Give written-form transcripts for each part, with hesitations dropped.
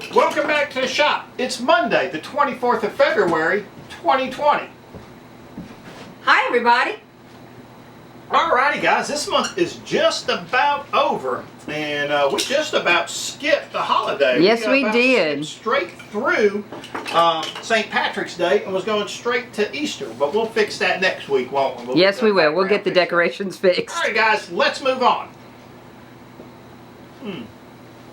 Welcome back to the shop. It's Monday, the 24th of February, 2020. Hi, everybody. Alrighty, guys, this month is just about over, and we just about skipped the holiday. Yes, we did. Straight through St. Patrick's Day and was going straight to Easter, but we'll fix that next week, won't we? Yes, we will. We'll get the decorations fixed. Alright, guys, let's move on.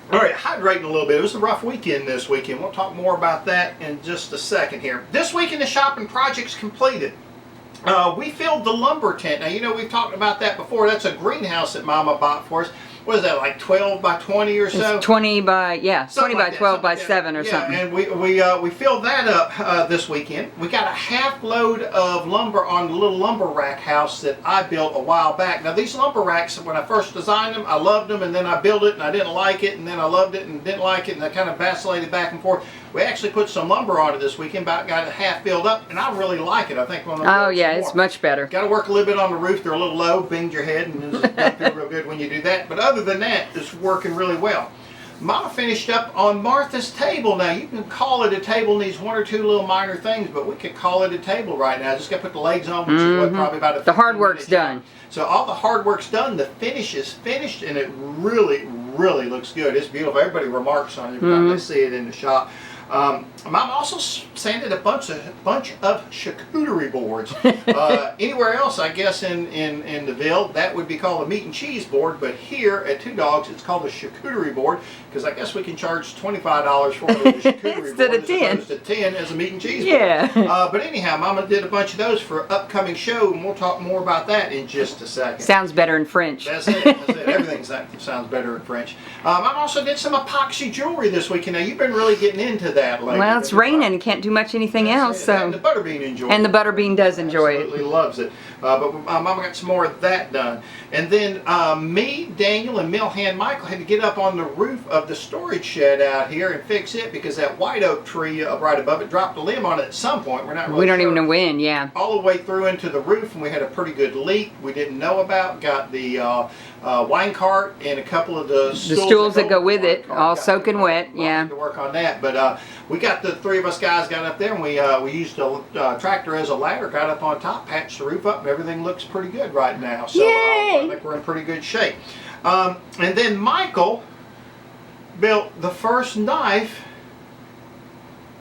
Alright, hydrating a little bit. It was a rough weekend this weekend. We'll talk more about that in just a second here. This week in the shopping projects completed. We filled the lumber tent. Now, you know, we've talked about that before. That's a greenhouse that Mama bought for us. What is that, like 12 by 20 or so? It's 20 by, yeah, something 20 by like 12 by that. 7 or something. And we filled that up this weekend. We got a half load of lumber on the little lumber rack house that I built a while back. Now, these lumber racks, when I first designed them, I loved them, and then I built it and I didn't like it, and then I loved it and didn't like it, and I kind of vacillated back and forth. We actually put some lumber on it this weekend, about got it half filled up, and I really like it. I think we'll Oh yeah, it's much better. Got to work a little bit on the roof. They're a little low, binged your head, and it's not feel real good when you do that. But other than that, it's working really well. Mama finished up on Martha's table. Now, you can call it a table, needs one or two little minor things, but we could call it a table right now. Just got to put the legs on, which is what, probably about a 15-minute The hard work's done. So all the hard work's done. The finish is finished, and it really, really looks good. It's beautiful. Everybody remarks on it every time they see it in the shop. Mom also sanded a bunch of charcuterie boards. Anywhere else, I guess, in the Ville, that would be called a meat and cheese board, but here at Two Dogs, it's called a charcuterie board, because I guess we can charge $25 for it as a charcuterie Instead board of 10. as opposed to 10 as a meat and cheese Yeah. board. But anyhow, Mama did a bunch of those for an upcoming show, and we'll talk more about that in just a second. Sounds better in French. That's it. That's it. Everything sounds better in French. Mom also did some epoxy jewelry this weekend. Now, you've been really getting into that lately. Well, it's raining and can't do much anything else, so. And the Butterbean enjoys it. And the Butterbean does enjoy it. Absolutely loves it. But Mama got some more of that done. And then me, Daniel, and Mill Hand Michael had to get up on the roof of the storage shed out here and fix it, because that white oak tree up right above it dropped a limb on it at some point. We're not really We don't sure. even know when, yeah. All the way through into the roof, and we had a pretty good leak we didn't know about. Got the wine cart and a couple of the stools that go with it, all soaking wet, yeah. To work on that, but we got the three of us guys got up there, and we used a tractor as a ladder, got up on top, patched the roof up, and everything looks pretty good right now. So I think we're in pretty good shape. And then Michael built the first knife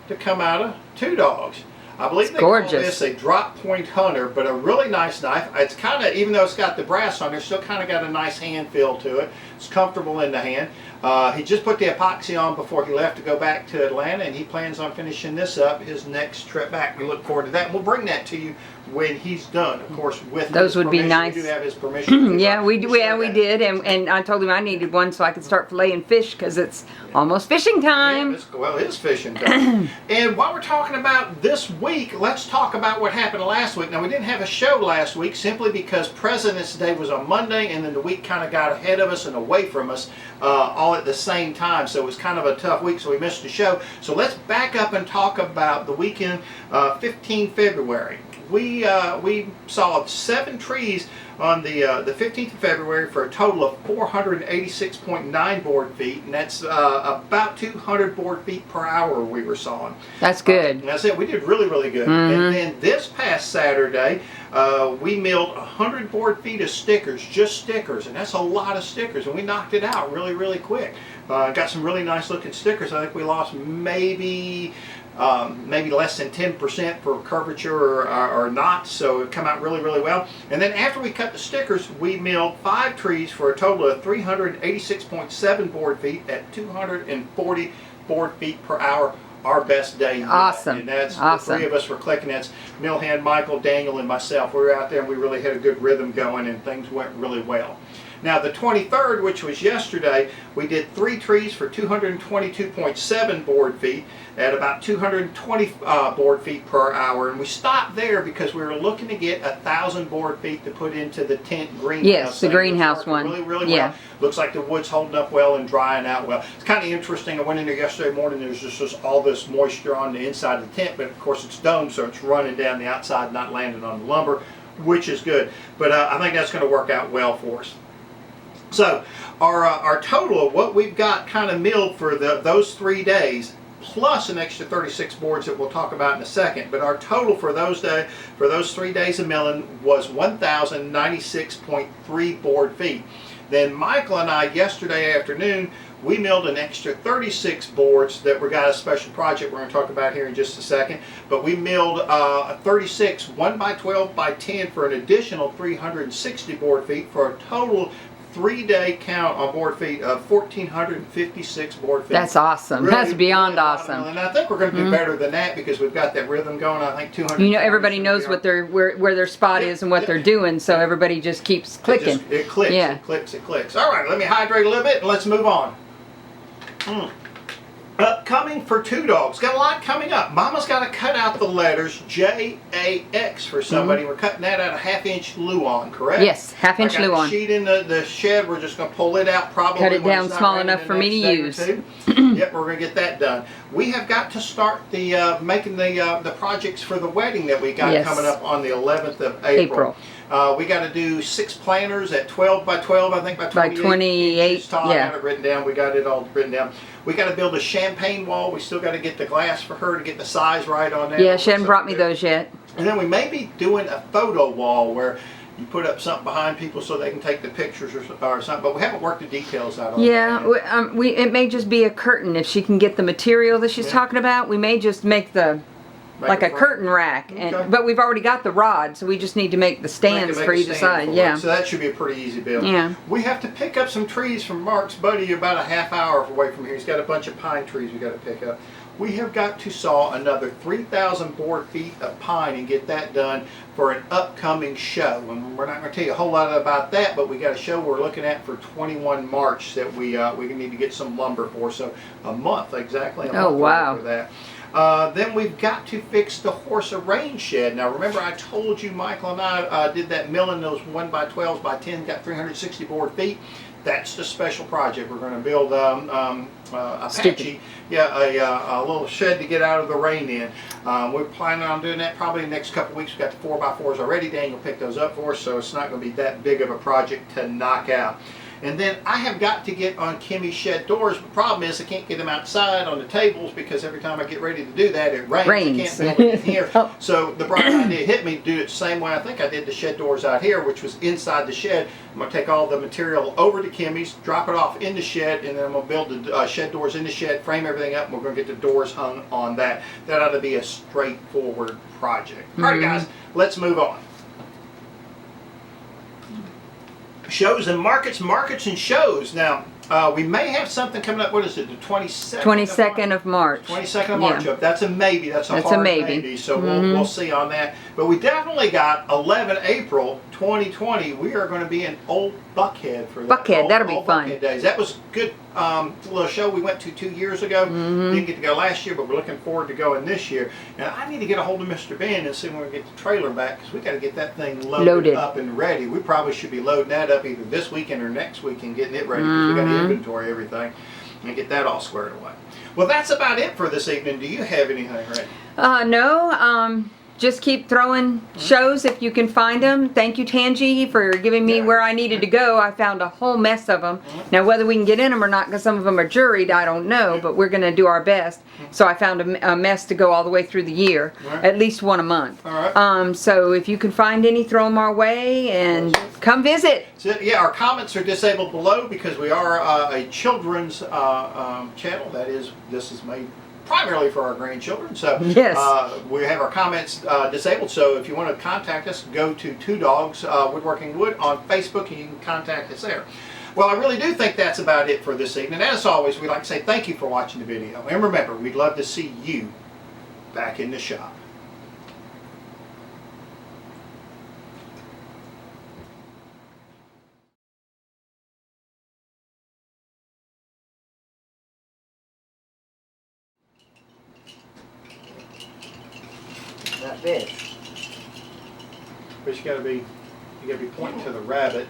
to come out of Two Dogs. I believe they call this a drop point hunter, but a really nice knife. It's kind of, even though it's got the brass on it, it's still kind of got a nice hand feel to it. It's comfortable in the hand. He just put the epoxy on before he left to go back to Atlanta, and he plans on finishing this up his next trip back. We look forward to that, and we'll bring that to you when he's done. Of course, with those would be nice. We do have his permission. Yeah, we do. Yeah, we did, and I told him I needed one so I could start filleting fish, because it's almost fishing time. Yeah, well, it is fishing time. And while we're talking about this week, let's talk about what happened last week. Now, we didn't have a show last week simply because President's Day was on Monday, and then the week kind of got ahead of us and away from us all at the same time. So it was kind of a tough week, so we missed the show. So let's back up and talk about the weekend, 15 February. We sawed 7 trees on the 15th of February for a total of 486.9 board feet, and that's about 200 board feet per hour we were sawing. That's good. And that's it. We did really, really good. And then this past Saturday, we milled 100 board feet of stickers, just stickers, and that's a lot of stickers, and we knocked it out really, really quick. Got some really nice looking stickers. I think we lost maybe less than 10% for curvature or knots, so it come out really, really well. And then after we cut the stickers, we milled 5 trees for a total of 386.7 board feet at 240 board feet per hour. Our best day yet. Awesome. And that's awesome. The 3 of us were clicking. That's Mill Hand, Michael, Daniel, and myself. We were out there and we really had a good rhythm going, and things went really well. Now, the 23rd, which was yesterday, we did 3 trees for 222.7 board feet at about 220 board feet per hour, and we stopped there because we were looking to get 1,000 board feet to put into the tent greenhouse. Yes, the greenhouse one. Really, really well. Looks like the wood's holding up well and drying out well. It's kind of interesting. I went in there yesterday morning. There's just all this moisture on the inside of the tent, but of course it's domed, so it's running down the outside, not landing on the lumber, which is good. But I think that's going to work out well for us. So our total of what we've got kind of milled for those 3 days, plus an extra 36 boards that we'll talk about in a second. But our total for those 3 days of milling was 1,096.3 board feet. Then Michael and I yesterday afternoon, we milled an extra 36 boards that we got a special project we're going to talk about here in just a second. But we milled 36 1 by 12 by 10 for an additional 360 board feet for a total 3-day count on board feet of 1,456 board feet. That's awesome. Really, That's beyond really awesome. And I think we're going to do better than that because we've got that rhythm going. I think 200. You know, everybody knows what their where their spot is and what they're doing, so everybody just keeps clicking. It clicks. Yeah. It clicks. It clicks. All right, let me hydrate a little bit and let's move on. Upcoming for Two Dogs. Got a lot coming up. Mama's got to cut out the letters JAX for somebody. We're cutting that out of 1/2-inch Luan, correct? Yes, 1/2-inch I got Luan. a sheet in the shed. We're just going to pull it out probably. Cut it when down it's not small ready enough the for me next to day or two. Yep, we're going to get that done. We have got to start the making the projects for the wedding that we got coming up on the 11th of April. We got to do 6 planters at 12 by 12, I think, by 28 inches tall. I got it written down. We got it all written down. We got to build a champagne wall. We still got to get the glass for her to get the size right on that. Yeah, she hadn't brought me those yet. And then we may be doing a photo wall where you put up something behind people so they can take the pictures or something, but we haven't worked the details out on that. Yeah, it may just be a curtain if she can get the material that she's talking about. We may just make the like a curtain rack, but we've already got the rod, so we just need to make the stands for either side. Yeah. So that should be a pretty easy build. Yeah. We have to pick up some trees from Mark's buddy about a half hour away from here. He's got a bunch of pine trees we got to pick up. We have got to saw another 3,000 board feet of pine and get that done for an upcoming show. And we're not going to tell you a whole lot about that, but we got a show we're looking at for 21 March that we need to get some lumber for. So a month, exactly a month for that. Then we've got to fix the horse arrange shed. Now remember I told you Michael and I did that milling those 1 by 12s by 10, got 360 board feet. That's the special project. We're going to build Apache, a little shed to get out of the rain in. We're planning on doing that probably in the next couple weeks. We've got the 4x4s already. Daniel picked those up for us, so it's not going to be that big of a project to knock out. And then I have got to get on Kimmy's shed doors. The problem is I can't get them outside on the tables because every time I get ready to do that, it rains. I can't build it in here. So the bright idea hit me to do it the same way I think I did the shed doors out here, which was inside the shed. I'm going to take all the material over to Kimmy's, drop it off in the shed, and then I'm going to build the shed doors in the shed, frame everything up, and we're going to get the doors hung on that. That ought to be a straightforward project. All right, guys, let's move on. Shows and markets and shows. Now, we may have something coming up. What is it? The 22nd? 22nd of March. 22nd of March. That's a maybe. That's a hard maybe. So we'll see on that. But we definitely got 11 April 2020. We are going to be in Old Buckhead for that. Buckhead, that'll be fun. Buckhead days. That was good. Little show we went to 2 years ago. Didn't get to go last year, but we're looking forward to going this year. And I need to get a hold of Mr. Ben and see when we get the trailer back because we got to get that thing loaded up and ready. We probably should be loading that up either this weekend or next weekend, getting it ready because we got to inventory everything and get that all squared away. Well, that's about it for this evening. Do you have anything, Ray? No. Just keep throwing shows if you can find them. Thank you, Tangi, for giving me where I needed to go. I found a whole mess of them. Now, whether we can get in them or not, because some of them are juried, I don't know, but we're going to do our best. So I found a mess to go all the way through the year, at least one a month. So if you can find any, throw them our way and come visit. So, yeah, our comments are disabled below because we are a children's channel. That is, this is made primarily for our grandchildren, so we have our comments disabled. So if you want to contact us, go to Two Dogs Woodworking Wood on Facebook and you can contact us there. Well, I really do think that's about it for this evening. As always, we'd like to say thank you for watching the video, and remember, we'd love to see you back in the shop. Like this. But you gotta be pointing to the rabbit.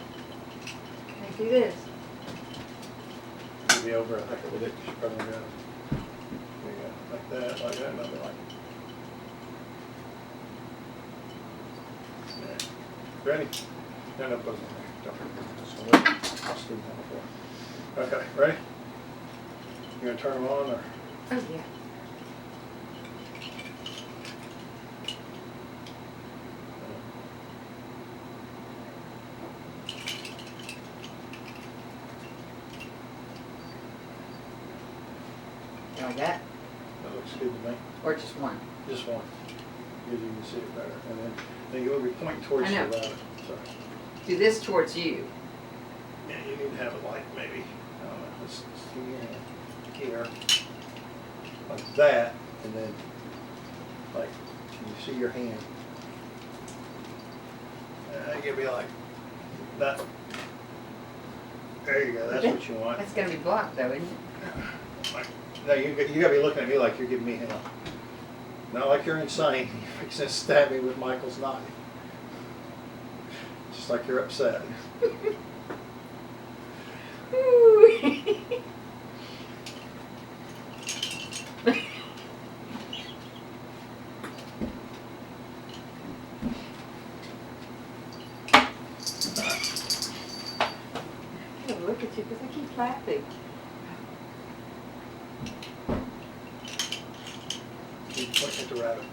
Let's do this. Maybe over, I think it with it. You should probably go. Like that, nothing like that. Ready? No, put it in there. So I'll steam that before. Okay, ready? You gonna turn them on or? Oh, yeah. Like that? That looks good to me. Or just one? Just one. Gives you can see it better. And then you'll be pointing towards I the know. rabbit. So, Do this towards you. yeah, you need to have it like maybe, I don't know, let's do your hand here. Like that, and then, like, can you see your hand? You gotta be like that. There you go, that's what you want. That's gonna be blocked though, isn't it? Like, no, you gotta be looking at me like you're giving me hell. Not like you're insane. You're fixing to stab me with Michael's knife. Just like you're upset. Ooh. Look at you, because I keep laughing. Keep pointing at the rabbit.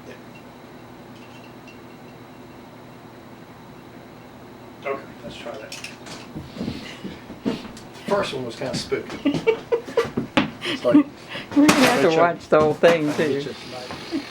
Yeah. Okay, let's try that. The first one was kind of spooky. It's like, We're gonna have to Hey, Chuck. watch the whole thing I'll get too. you tonight.